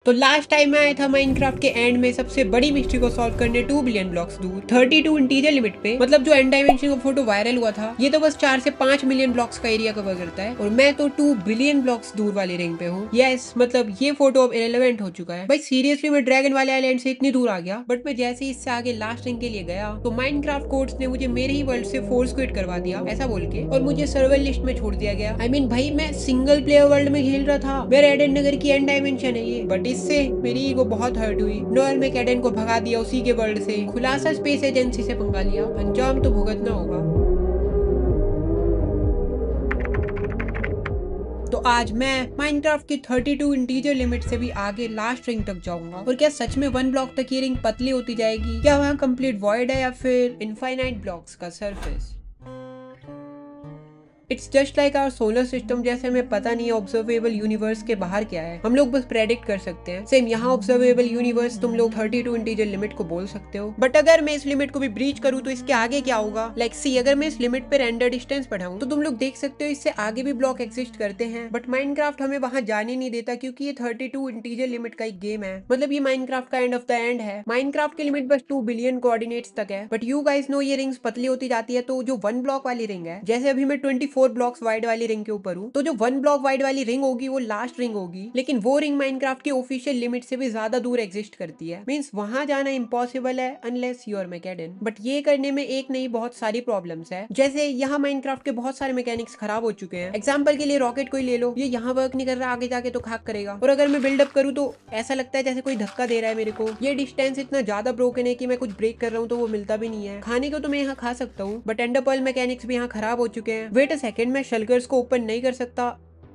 तो last time मैं आया था माइनक्राफ्ट के एंड में सबसे बड़ी मिस्ट्री को सॉल्व करने 2 बिलियन ब्लॉक्स दूर 32 इंटीजर लिमिट पे, मतलब जो एंड डायमेंशन का फोटो वायरल हुआ था, ये तो बस 4 से 5 मिलियन ब्लॉक्स का एरिया कवर करता है और मैं तो 2 बिलियन ब्लॉक्स दूर वाले रिंग पे हूँ। यस, मतलब ये फोटो अब इरेलेवेंट हो चुका है भाई। सीरियसली मैं ड्रैगन वाले आइलैंड से इतनी दूर आ गया, बट मैं जैसे ही इससे आगे लास्ट रिंग के लिए गया तो माइनक्राफ्ट कोड्स ने मुझे मेरे ही वर्ल्ड से फोर्स क्विट करवा दिया ऐसा बोल के, और मुझे सर्वर लिस्ट में छोड़ दिया गया। आई मीन भाई मैं सिंगल प्लेयर वर्ल्ड में खेल रहा था, मेरे एडन नगर की एंड डायमेंशन है ये, बट इससे मेरी ईगो बहुत हर्ट हुई। नोएल में कैडेन को भगा दिया उसी के वर्ल्ड से, खुलासा स्पेस एजेंसी से पंगा लिया, अंजाम तो भुगतना होगा। तो आज मैं माइनक्राफ्ट की 32 इंटीजर लिमिट से भी आगे लास्ट रिंग तक जाऊंगा। और क्या सच में 1 ब्लॉक तक ये रिंग पतली होती जाएगी? क्या वहाँ कंप्लीट वॉइड है या फिर इनफाइनाइट ब्लॉक्स का surface? It's just like our solar system, जैसे हमें पता नहीं है ऑब्जर्वेबल यूनिवर्स के बाहर क्या है, हम लोग बस प्रेडिक्ट कर सकते हैं। सेम यहाँ ऑब्जर्वेबल यूनिवर्स तुम लोग 32 इंटीजर लिमिट को बोल सकते हो, बट अगर मैं इस लिमिट को भी ब्रीच करूँ तो इसके आगे क्या होगा? लाइक सी, अगर मैं इस लिमिट पे रेंडर डिस्टेंस बढ़ाऊं तो तुम लोग देख सकते हो इससे आगे भी ब्लॉक एग्जिस्ट करते हैं, बट माइनक्राफ्ट हमें वहां जाने नहीं देता क्योंकि ये 32 इंटीजर लिमिट का एक गेम है। मतलब ये माइनक्राफ्ट का एंड ऑफ द एंड है। माइनक्राफ्ट की लिमिट बस 2 बिलियन कोऑर्डिनेट्स तक है, बट यू गाइस नो ये रिंग्स पतली होती जाती है। तो जो 1 ब्लॉक वाली रिंग है, जैसे अभी मैं 24 ब्लॉक्स वाइड वाली रिंग के ऊपर हूँ, तो जो 1 ब्लॉक वाइड वाली रिंग होगी वो लास्ट रिंग होगी, लेकिन वो रिंग माइनक्राफ्ट की ऑफिशियल लिमिट से भी ज्यादा दूर एग्जिस्ट करती है। मींस वहां जाना इम्पॉसिबल है अनलेस यू आर मैकेडन। बट ये करने में एक नहीं बहुत सारी प्रॉब्लम्स है, जैसे यहाँ माइनक्राफ्ट के बहुत सारे मैकेनिक्स खराब हो चुके हैं। एग्जाम्पल के लिए रॉकेट को ही ले लो, ये यहाँ वर्क नहीं कर रहा, आगे जाके तो खाक करेगा। और अगर मैं बिल्डअप करूँ तो ऐसा लगता है जैसे कोई धक्का दे रहा है मेरे को। ये डिस्टेंस इतना ज्यादा ब्रोकन है कि मैं कुछ ब्रेक कर रहा हूँ तो वो मिलता भी नहीं है। खाने को तो मैं यहाँ खा सकता हूँ, बट एंडर पर्ल मैकेनिक्स भी यहाँ खराब हो चुके हैं। वेट अ सेकंड, मैं शल्कर्स को ओपन नहीं कर सकता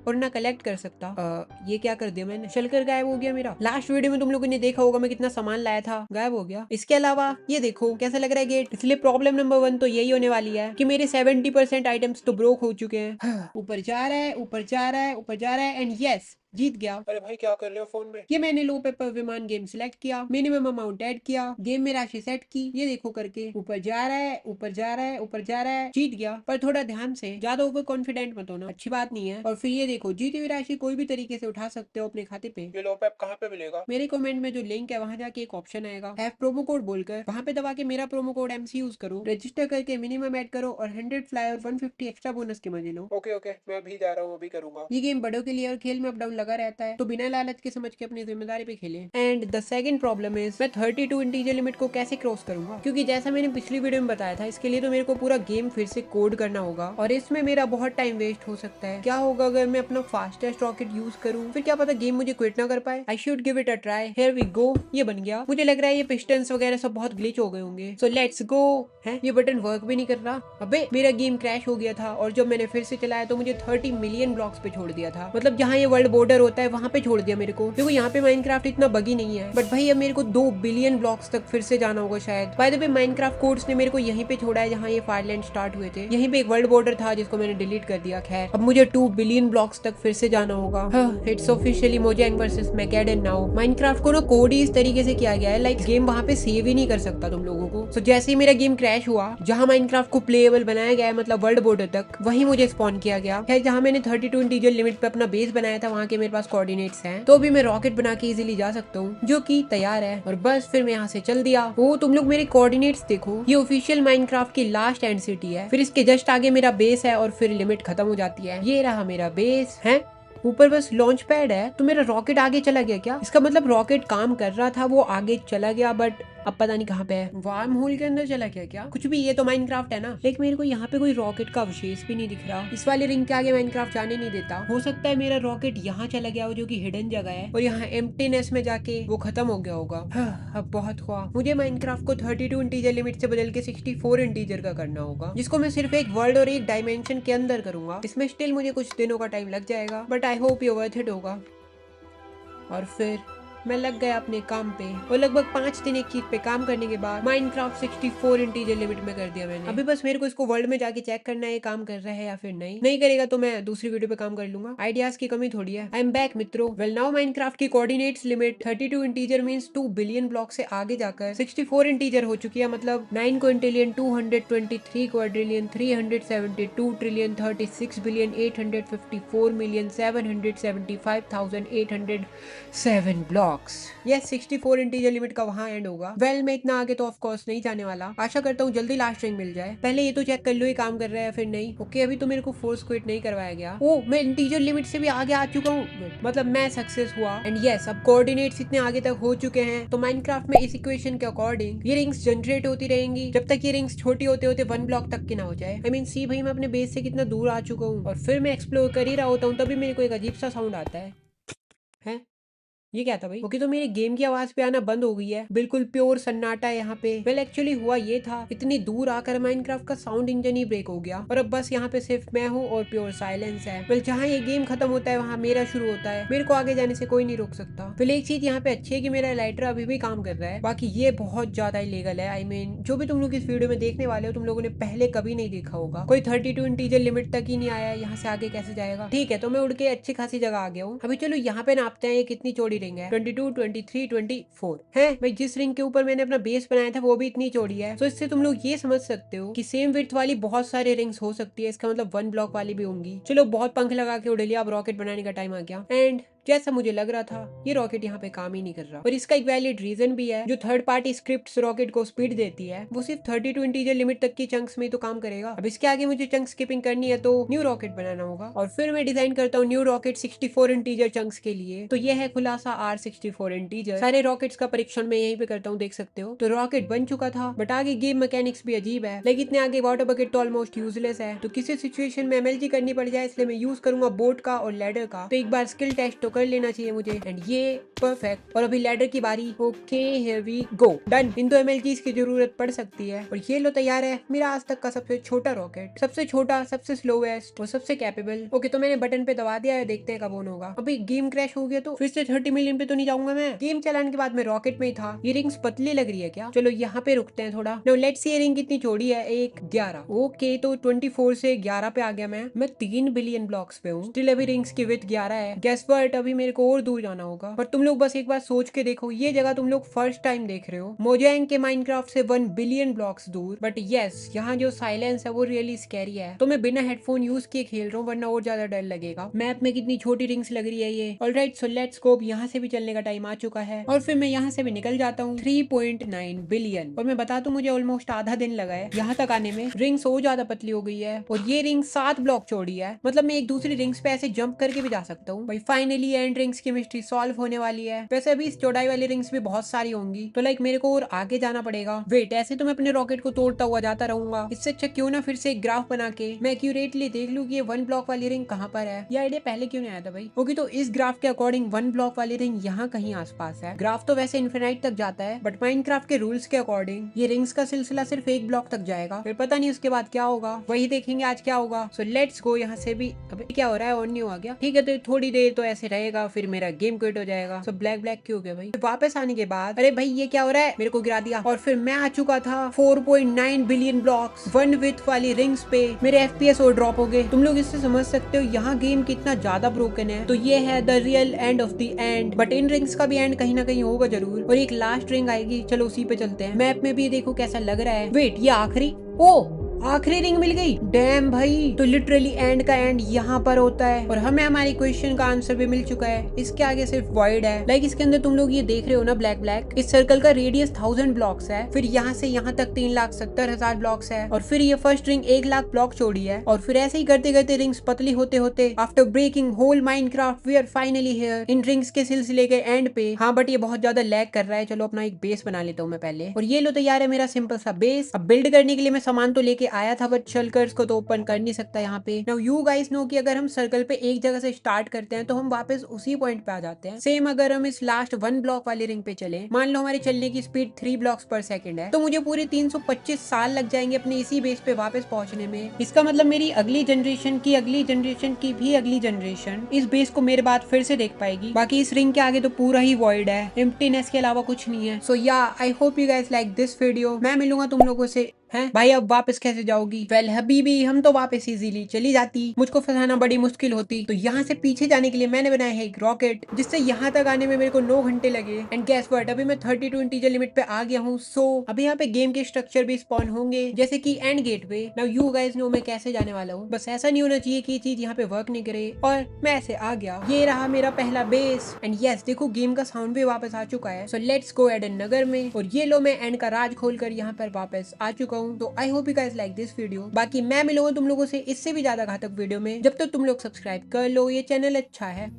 और ना कलेक्ट कर सकता। ये क्या कर दिया मैंने? शल्कर गायब हो गया मेरा। लास्ट वीडियो में तुम लोगों ने देखा होगा मैं कितना सामान लाया था, गायब हो गया। इसके अलावा ये देखो कैसा लग रहा है गेट। इसलिए प्रॉब्लम नंबर 1 तो यही होने वाली है कि मेरे 70% आइटम्स तो ब्रोक हो चुके हैं। ऊपर जा रहा है, ऊपर जा रहा है, ऊपर जा रहा है, एंड यस, जीत गया। अरे भाई क्या कर रहे हो फोन में? ये मैंने लो पेपर विमान गेम सिलेक्ट किया, मिनिमम अमाउंट ऐड किया, गेम में राशि सेट की, ये देखो करके ऊपर जा रहा है, ऊपर जा रहा है, ऊपर जा रहा है, जीत गया। पर थोड़ा ध्यान से, ज्यादा ओवर कॉन्फिडेंट मत होना, अच्छी बात नहीं है। और फिर ये देखो, जीती हुई राशि कोई भी तरीके से उठा सकते हो अपने खाते पे। ये लो पैप कहाँ पे मिलेगा? मेरे कमेंट में जो लिंक है वहाँ जाके एक ऑप्शन आएगा हैव प्रोमो कोड बोलकर, वहाँ पे दबा के मेरा प्रोमो कोड MC यूज करो, रजिस्टर करके मिनिमम ऐड करो और 100 फ्लाई और 150 एक्स्ट्रा बोनस के मजे लो। ओके ओके, मैं अभी जा रहा हूँ, अभी करूंगा। ये गेम बड़ों के लिए और खेल में अप डाउन लगा रहता है, तो बिना लालच के समझ के अपनी जिम्मेदारी पे खेलें। And the second problem is मैं 32 इंटीजर लिमिट को कैसे क्रॉस करूंगा? क्योंकि जैसा मैंने पिछली वीडियो में बताया था, इसके लिए तो मेरे को पूरा गेम फिर से कोड करना होगा और इसमें मेरा बहुत टाइम वेस्ट हो सकता है। क्या होगा अगर मैं अपना फास्टेस्ट रॉकेट यूज करूं? फिर क्या पता गेम मुझे क्विट ना कर पाए। I should give it a try. Here we go. ये बन गया। मुझे लग रहा है ये पिस्टन्स वगैरह सब बहुत ग्लिच हो गए होंगे, सो लेट्स गो। है ये बटन वर्क भी नहीं कर रहा। अबे मेरा गेम क्रैश हो गया था और जब मैंने फिर से चलाया तो मुझे 30 मिलियन ब्लॉक्स पे छोड़ दिया था। मतलब जहाँ ये वर्ल्ड बॉर्डर होता है वहां पे छोड़ दिया मेरे को। देखो यहाँ पे माइनक्राफ्ट इतना बगी नहीं है, बट भाई अब मेरे को 2 बिलियन ब्लॉक्स तक फिर से जाना होगा शायद। By the way Minecraft codes ने मेरे को यहीं पे छोड़ा है जहाँ ये फायरलैंड स्टार्ट हुए थे। यहीं पे एक वर्ल्ड बॉर्डर था जिसको मैंने डिलीट कर दिया। खैर अब मुझे 2 बिलियन ब्लॉक्स तक फिर से जाना होगा। It's officially Mojang versus Macedon now. Minecraft को ना कोड ही इस तरीके से किया गया है लाइक गेम वहाँ पे सेव ही नहीं कर सकता तुम लोगों को। सो जैसे ही मेरा गेम क्रैश हुआ, जहाँ माइनक्राफ्ट को प्लेएबल बनाया गया है मतलब वर्ल्ड बॉर्डर तक, वहीं मुझे स्पॉन किया गया। खैर जहाँ मैंने 32 इंटीजर लिमिट पे अपना बेस बनाया था वहाँ के मेरे पास कोऑर्डिनेट्स हैं, तो भी मैं रॉकेट बना के इजीली जा सकता हूँ, जो कि तैयार है। और बस फिर मैं यहाँ से चल दिया। वो तुम लोग मेरे कोऑर्डिनेट्स देखो, ये ऑफिशियल माइनक्राफ्ट की लास्ट एंड सिटी है, फिर इसके जस्ट आगे मेरा बेस है और फिर लिमिट खत्म हो जाती है। ये रहा मेरा बेस है, ऊपर बस लॉन्च पैड है। तो मेरा रॉकेट आगे चला गया क्या? इसका मतलब रॉकेट काम कर रहा था, वो आगे चला गया, बट अब पता नहीं कहाँ पे है। वार्म होल के अंदर चला गया क्या? कुछ भी, ये तो माइनक्राफ्ट है ना। लेकिन मेरे को यहाँ पे कोई रॉकेट का अवशेष भी नहीं दिख रहा। इस वाले रिंग के आगे माइनक्राफ्ट जाने नहीं देता। हो सकता है मेरा रॉकेट यहाँ चला गया हो जो कि हिडन जगह है और यहाँ एम्प्टीनेस में जाके वो खत्म हो गया होगा। अब बहुत हुआ। मुझे माइनक्राफ्ट को 32 इंटीजर लिमिट से बदल के 64 इंटीजर का करना होगा, जिसको मैं सिर्फ एक वर्ल्ड और एक डायमेंशन के अंदर करूंगा। इसमें स्टिल मुझे कुछ दिनों का टाइम लग जाएगा, बट आई होप ये वर्थ इट होगा। और फिर मैं लग गया अपने काम पे और लगभग 5 दिन एक चीज पे काम करने के बाद माइनक्राफ्ट 64 इंटीजर लिमिट में कर दिया मैंने। अभी बस मेरे को इसको वर्ल्ड में जाके चेक करना है ये काम कर रहा है या फिर नहीं करेगा तो मैं दूसरी वीडियो पे काम कर लूंगा। आइडियाज की कमी थोड़ी है। आई एम बैक मित्रों। वेल नाउ माइनक्राफ्ट की coordinates limit 32 integer means 2 billion block से आगे जाकर 64 इंटीजर हो चुकी है। मतलब 9 Quintillion 223 quadrillion 372 trillion 36 billion 854 million 775,807 block. Blocks. Yes 64 integer limit का वहां एंड होगा। वेल मैं इतना आगे तो ऑफ कोर्स नहीं जाने वाला। आशा करता हूँ जल्दी लास्ट रिंग मिल जाए। पहले ये तो चेक कर लो ये काम कर रहा है फिर नहीं। ओके अभी तो मेरे को फोर्स क्विट नहीं करवाया गया। ओ मैं इंटीजर लिमिट से भी आगे आ चुका हूँ, मतलब मैं सक्सेस हुआ। एंड यस अब कोऑर्डिनेट्स इतने आगे तक हो चुके हैं तो माइनक्राफ्ट में इस इक्वेशन के अकॉर्डिंग ये रिंग्स जनरेट होती रहेंगी जब तक ये रिंग्स छोटी होते होते 1 ब्लॉक तक की ना हो जाए। आई मीन सी भाई मैं अपने बेस से कितना दूर आ चुका हूँ और फिर मैं एक्सप्लोर कर ही रहा होता हूँ तभी मेरे को एक अजीब सा साउंड आता है। ये क्या था भाई? ओके तो मेरी गेम की आवाज पे आना बंद हो गई है, बिल्कुल प्योर सन्नाटा है यहाँ पे। वेल एक्चुअली हुआ ये था इतनी दूर आकर माइनक्राफ्ट का साउंड इंजन ही ब्रेक हो गया और अब बस यहाँ पे सिर्फ मैं हूँ और प्योर साइलेंस है। वेल जहाँ ये गेम खत्म होता है वहाँ मेरा शुरू होता है। मेरे को आगे जाने से कोई नहीं रोक सकता। फिर एक चीज यहाँ पे अच्छी है कि मेरा लाइटर अभी भी काम कर रहा है, बाकी ये बहुत ज्यादा इलीगल है। आई मीन जो भी तुम लोग इस वीडियो में देखने वाले हो तुम लोगों ने पहले कभी नहीं देखा होगा। कोई 32 इंटीजर लिमिट तक ही नहीं आया, यहाँ से आगे कैसे जाएगा? ठीक है तो मैं उड़ के अच्छी खासी जगह आ गया हूँ। अभी चलो यहाँ पे नापते हैं ये कितनी चौड़ी रिंग है। 22 23 24 है भाई। जिस रिंग के ऊपर मैंने अपना बेस बनाया था वो भी इतनी चौड़ी है। तो इससे तुम लोग ये समझ सकते हो कि सेम विड्थ वाली बहुत सारे रिंग्स हो सकती है। इसका मतलब 1 ब्लॉक वाली भी होंगी। चलो बहुत पंख लगा के उड़ लिया, अब रॉकेट बनाने का टाइम आ गया। एंड जैसा मुझे लग रहा था ये रॉकेट यहाँ पे काम ही नहीं कर रहा और इसका एक वैलिड रीजन भी है। जो थर्ड पार्टी स्क्रिप्ट्स रॉकेट को स्पीड देती है वो सिर्फ 32 इंटीजर लिमिट तक की चंक्स में तो काम करेगा। अब इसके आगे मुझे चंक स्किपिंग करनी है तो न्यू रॉकेट बनाना होगा और फिर मैं डिजाइन करता हूँ न्यू रॉकेट 64 इंटीजर चंक्स के लिए। तो ये है खुलासा R64 इंटीजर। सारे रॉकेट्स का परीक्षण मैं यहीं पे करता हूँ, देख सकते हो। तो रॉकेट बन चुका था बट आगे गेम मैकेनिक्स भी अजीब है। लेकिन इतने आगे वाटर बकेट तो ऑलमोस्ट यूजलेस है। तो किसी सिचुएशन में MLG करनी पड़ जाए इसलिए मैं यूज करूंगा बोट का और लैडर का। तो एक बार स्किल टेस्ट तो कर लेना चाहिए मुझे। एंड ये परफेक्ट। और अभी लैडर की बारी। Okay here we go. Done. इन दो MLGs की जरूरत पड़ सकती है और ये लो तैयार है मेरा आज तक का सबसे छोटा रॉकेट। सबसे छोटा, सबसे स्लोएस्ट और सबसे कैपेबल। ओके तो मैंने बटन पे दबा दिया है, देखते हैं कब ऑन होगा। अभी गेम क्रैश हो गया तो फिर से 30 मिलियन पे तो नहीं जाऊंगा मैं। गेम चलाने के बाद मैं रॉकेट में ही था। ये रिंग्स पतली लग रही है क्या? चलो यहाँ पे रुकते हैं थोड़ा। नाउ लेट्स सी ये रिंग कितनी चौड़ी है। 1 11। ओके तो 24 से 11 पे आ गया मैं 3 बिलियन ब्लॉक्स पे हूँ। स्टिल अभी रिंग्स की विड्थ 11 है। गेस व्हाट अभी मेरे को और दूर जाना होगा। पर तुम लोग बस एक बार सोच के देखो, ये जगह तुम लोग फर्स्ट टाइम देख रहे हो। मोजेंग के माइनक्राफ्ट से 1 बिलियन ब्लॉक्स दूर। बट यस यहाँ जो साइलेंस है वो रियली स्कैरी है। तो मैं बिना हेडफोन यूज किए खेल रहा हूँ वरना और ज्यादा डर लगेगा। मैप में कितनी छोटी रिंग्स लग रही है ये। Alright so let's go. यहाँ से भी चलने का टाइम आ चुका है और फिर मैं यहाँ से भी निकल जाता हूँ। 3.9 बिलियन। और मैं बता दूं मुझे ऑलमोस्ट आधा दिन लगा है यहाँ तक आने में। रिंग्स और ज्यादा पतली हो गई है और ये रिंग 7 ब्लॉक चौड़ी है। मतलब मैं एक दूसरी रिंग्स पे ऐसे जंप करके भी जा सकता हूँ भाई। फाइनली एंड रिंग्स की मिस्ट्री सॉल्व होने वाली है। वैसे अभी इस चौड़ाई वाली रिंग्स भी बहुत सारी होंगी तो लाइक मेरे को और आगे जाना पड़ेगा। वेट ऐसे तो मैं अपने रॉकेट को तोड़ता हुआ जाता रहूंगा। इससे अच्छा क्यों ना फिर से एक ग्राफ बना के मैं एक्यूरेटली देख लूं कि ये 1 ब्लॉक वाली रिंग कहाँ पर है। ये आइडिया पहले क्यों नहीं आया था भाई? ओके तो इस ग्राफ के अकॉर्डिंग 1 ब्लॉक वाली रिंग यहाँ कहीं आसपास है। ग्राफ तो वैसे इन्फिनाइट तक जाता है बट माइनक्राफ्ट के रूल्स के अकॉर्डिंग ये रिंग्स का सिलसिला सिर्फ 1 ब्लॉक तक जाएगा। फिर पता नहीं उसके बाद क्या होगा, वही देखेंगे आज क्या होगा। So let's go. यहाँ से भी अबे क्या हो रहा है? ऑन नहीं हुआ क्या? ठीक है तो थोड़ी देर तो ऐसे रहेगा फिर मेरा गेम क्विट हो जाएगा। सो ब्लैक ब्लैक क्यों हो गया भाई? वापस आने के बाद अरे भाई ये क्या हो रहा है? मेरे को गिरा दिया और फिर मैं आ चुका था 4.9 बिलियन ब्लॉक्स 1 विथ वाली रिंग्स पे। मेरे FPS और ड्रॉप हो गए। तुम लोग इससे समझ सकते हो यहाँ गेम कितना ज्यादा ब्रोकन है। तो ये है the real end of the end. But in rings का भी एंड कहीं ना कहीं होगा जरूर और एक लास्ट रिंग आएगी। चलो उसी पे चलते हैं। मैप में भी देखो कैसा लग रहा है। वेट ये आखिरी, ओ आखिरी रिंग मिल गई। डैम भाई। तो लिटरली एंड का एंड यहाँ पर होता है और हमें हमारी क्वेश्चन का आंसर भी मिल चुका है। इसके आगे सिर्फ वॉइड है। लाइक इसके अंदर तुम लोग ये देख रहे हो ना ब्लैक ब्लैक, इस सर्कल का रेडियस 1000 ब्लॉक्स है। फिर यहाँ से यहाँ तक 3,70,000 ब्लॉक्स है और फिर ये फर्स्ट रिंग 1 लाख ब्लॉक चौड़ी है और फिर ऐसे ही करते करते रिंग्स पतली होते होते after breaking whole Minecraft we are finally here in rings के सिलसिले के एंड पे। हाँ बट ये बहुत ज्यादा लैग कर रहा है। चलो अपना एक बेस बना लेता हूँ मैं पहले। और ये लो तैयार है मेरा सिंपल सा बेस। अब बिल्ड करने के लिए मैं सामान तो लेके आया था बट सर्कल्स को तो ओपन कर नहीं सकता यहाँ पे। नाउ यू गाइस नो कि अगर हम सर्कल पे एक जगह से स्टार्ट करते हैं तो हम वापस उसी पॉइंट पे आ जाते हैं। सेम अगर हम इस लास्ट 1 ब्लॉक वाली रिंग पे चले, मान लो हमारे चलने की स्पीड 3 ब्लॉक्स पर सेकंड है तो मुझे पूरे 325 साल लग जाएंगे अपने इसी बेस पे वापस पहुंचने में। इसका मतलब मेरी अगली जनरेशन की अगली जनरेशन की भी अगली जनरेशन इस बेस को मेरे बाद फिर से देख पाएगी। बाकी इस रिंग के आगे तो पूरा ही वॉइड है, एम्प्टीनेस के अलावा कुछ नहीं है। सो या I hope you guys like this video. मैं मिलूंगा तुम लोगों से हैं भाई अब वापस कैसे जाओगी? वेल हबीबी हम तो वापस इजीली चली जाती, मुझको फंसाना बड़ी मुश्किल होती। तो यहाँ से पीछे जाने के लिए मैंने बनाया है एक रॉकेट, जिससे यहाँ तक आने में मेरे को 9 घंटे लगे। एंड गेस व्हाट, अभी मैं 32 इंटीजर लिमिट पे आ गया हूँ। सो अभी यहाँ पे गेम के स्ट्रक्चर भी स्पॉन होंगे, जैसे कि end gateway. Now you guys know मैं कैसे जाने वाला हूँ। बस ऐसा नहीं होना चाहिए कि ये चीज यहाँ पे वर्क नहीं करे और मैं ऐसे आ गया। ये रहा मेरा पहला बेस। एंड यस देखो गेम का साउंड भी वापस आ चुका है। सो लेट्स गो एडन नगर में। और ये लो मैं एंड का राज खोलकर यहाँ पर वापस आ चुका हूँ। तो I hope you guys like this video. बाकी मैं मिलूंगा तुम लोगों से इससे भी ज्यादा घातक वीडियो में। जब तक तुम लोग सब्सक्राइब कर लो, ये चैनल अच्छा है।